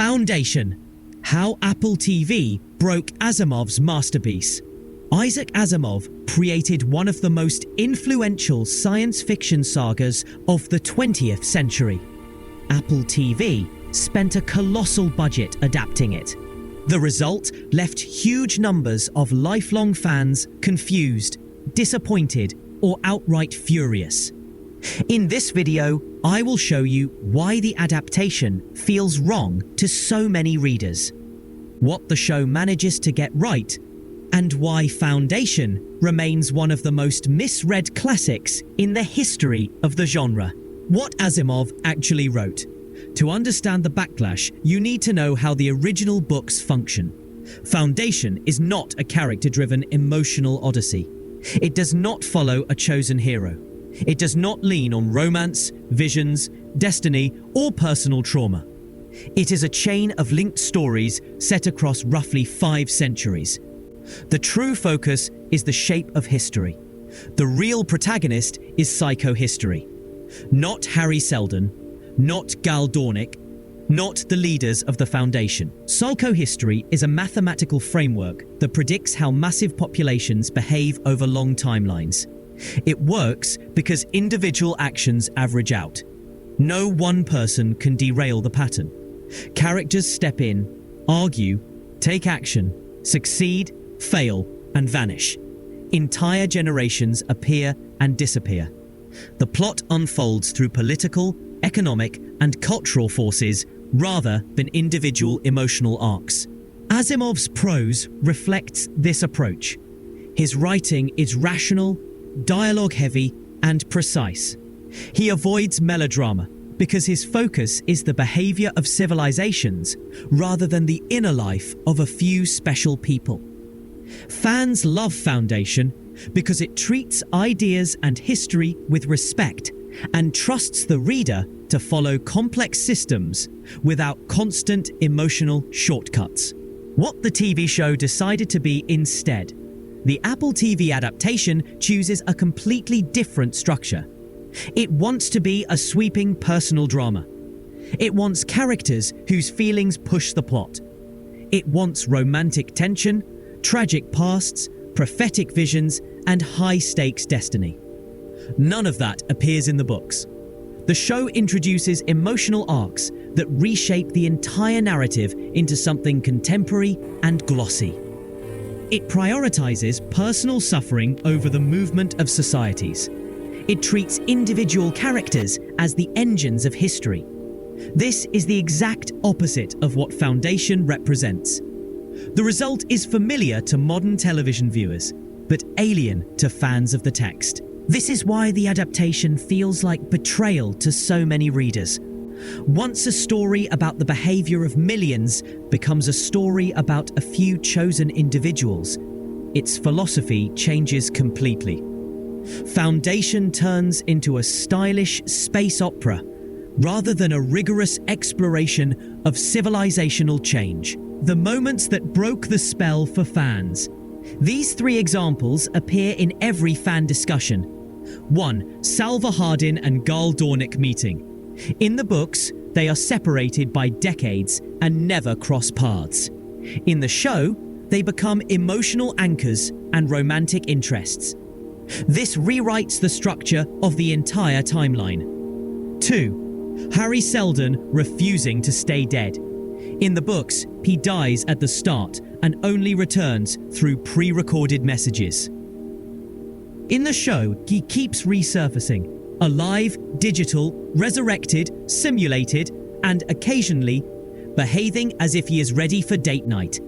Foundation: How Apple TV Broke Asimov's Masterpiece. Isaac Asimov created one of the most influential science fiction sagas of the 20th century. Apple TV spent a colossal budget adapting it. The result left huge numbers of lifelong fans confused, disappointed, or outright furious. In this video, I will show you why the adaptation feels wrong to so many readers, what the show manages to get right, and why Foundation remains one of the most misread classics in the history of the genre. What Asimov actually wrote. To understand the backlash, you need to know how the original books function. Foundation is not a character-driven emotional odyssey. It does not follow a chosen hero. It does not lean on romance, visions, destiny, or personal trauma. It is a chain of linked stories set across roughly 5 centuries. The true focus is the shape of history. The real protagonist is psychohistory. Not Harry Seldon, not Gal Dornick, not the leaders of the Foundation. Psychohistory is a mathematical framework that predicts how massive populations behave over long timelines. It works because individual actions average out. No one person can derail the pattern. Characters step in, argue, take action, succeed, fail, and vanish. Entire generations appear and disappear. The plot unfolds through political, economic, and cultural forces rather than individual emotional arcs. Asimov's prose reflects this approach. His writing is rational, dialogue-heavy, and precise. He avoids melodrama because his focus is the behaviour of civilizations rather than the inner life of a few special people. Fans love Foundation because it treats ideas and history with respect and trusts the reader to follow complex systems without constant emotional shortcuts. What the TV show decided to be instead. The Apple TV adaptation chooses a completely different structure. It wants to be a sweeping personal drama. It wants characters whose feelings push the plot. It wants romantic tension, tragic pasts, prophetic visions, and high-stakes destiny. None of that appears in the books. The show introduces emotional arcs that reshape the entire narrative into something contemporary and glossy. It prioritizes personal suffering over the movement of societies. It treats individual characters as the engines of history. This is the exact opposite of what Foundation represents. The result is familiar to modern television viewers, but alien to fans of the text. This is why the adaptation feels like betrayal to so many readers. Once a story about the behaviour of millions becomes a story about a few chosen individuals, its philosophy changes completely. Foundation turns into a stylish space opera rather than a rigorous exploration of civilizational change. The moments that broke the spell for fans. These 3 examples appear in every fan discussion. 1. Salva Hardin and Gal Dornick meeting. In the books, they are separated by decades and never cross paths. In the show, they become emotional anchors and romantic interests. This rewrites the structure of the entire timeline. 2. Harry Seldon refusing to stay dead. In the books, he dies at the start and only returns through pre-recorded messages. In the show, he keeps resurfacing, alive, digital, resurrected, simulated, and occasionally behaving as if he is ready for date night.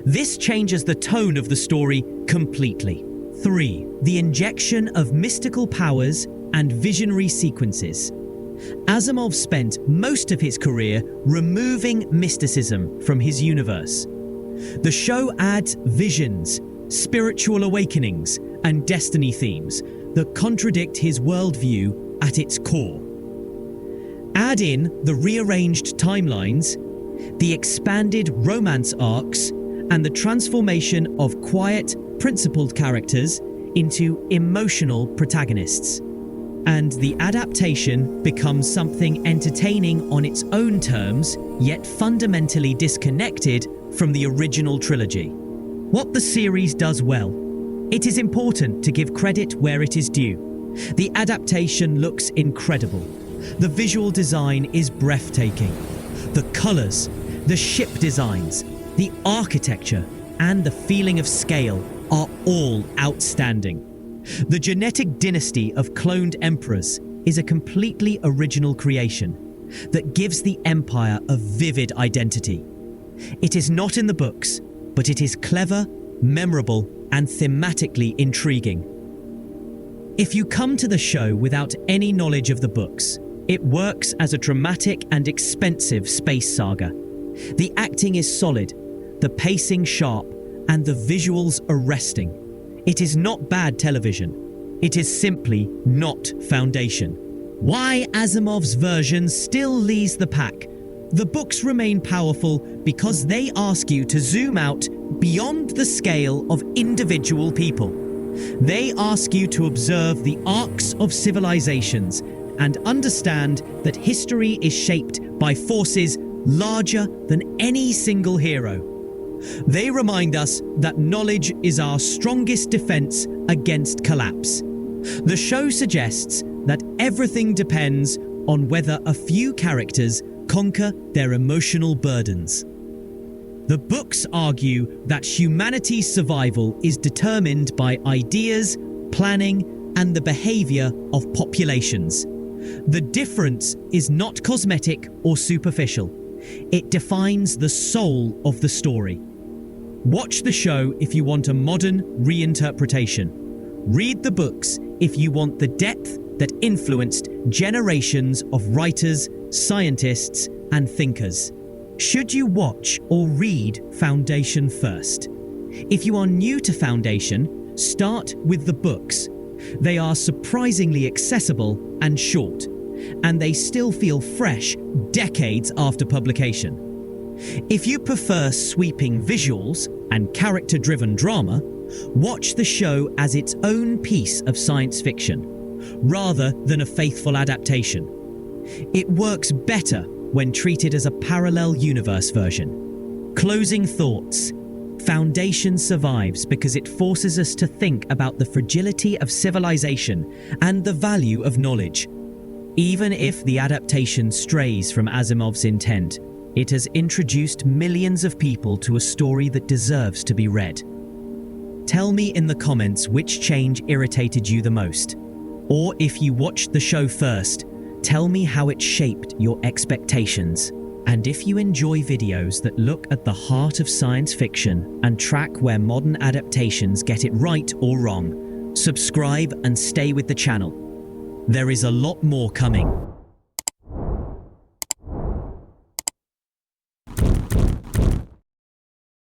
This changes the tone of the story completely. 3. The injection of mystical powers and visionary sequences. Asimov spent most of his career removing mysticism from his universe. The show adds visions, spiritual awakenings, and destiny themes that contradict his worldview at its core. Add in the rearranged timelines, the expanded romance arcs, and the transformation of quiet, principled characters into emotional protagonists. And the adaptation becomes something entertaining on its own terms, yet fundamentally disconnected from the original trilogy. What the series does well: it is important to give credit where it is due. The adaptation looks incredible. The visual design is breathtaking. The colors, the ship designs, the architecture, and the feeling of scale are all outstanding. The genetic dynasty of cloned emperors is a completely original creation that gives the Empire a vivid identity. It is not in the books, but it is clever, memorable, and thematically intriguing. If you come to the show without any knowledge of the books, it works as a dramatic and expensive space saga. The acting is solid, the pacing sharp, and the visuals arresting. It is not bad television. It is simply not Foundation. Why Asimov's version still leads the pack? The books remain powerful because they ask you to zoom out beyond the scale of individual people. They ask you to observe the arcs of civilizations and understand that history is shaped by forces larger than any single hero. They remind us that knowledge is our strongest defense against collapse. The show suggests that everything depends on whether a few characters conquer their emotional burdens. The books argue that humanity's survival is determined by ideas, planning, and the behaviour of populations. The difference is not cosmetic or superficial. It defines the soul of the story. Watch the show if you want a modern reinterpretation. Read the books if you want the depth that influenced generations of writers, scientists, and thinkers. Should you watch or read Foundation first? If you are new to Foundation, start with the books. They are surprisingly accessible and short, and they still feel fresh decades after publication. If you prefer sweeping visuals and character-driven drama, watch the show as its own piece of science fiction, rather than a faithful adaptation. It works better when treated as a parallel universe version. Closing thoughts. Foundation survives because it forces us to think about the fragility of civilization and the value of knowledge. Even if the adaptation strays from Asimov's intent, it has introduced millions of people to a story that deserves to be read. Tell me in the comments which change irritated you the most. Or if you watched the show first, tell me how it shaped your expectations. And if you enjoy videos that look at the heart of science fiction and track where modern adaptations get it right or wrong, subscribe and stay with the channel. There is a lot more coming.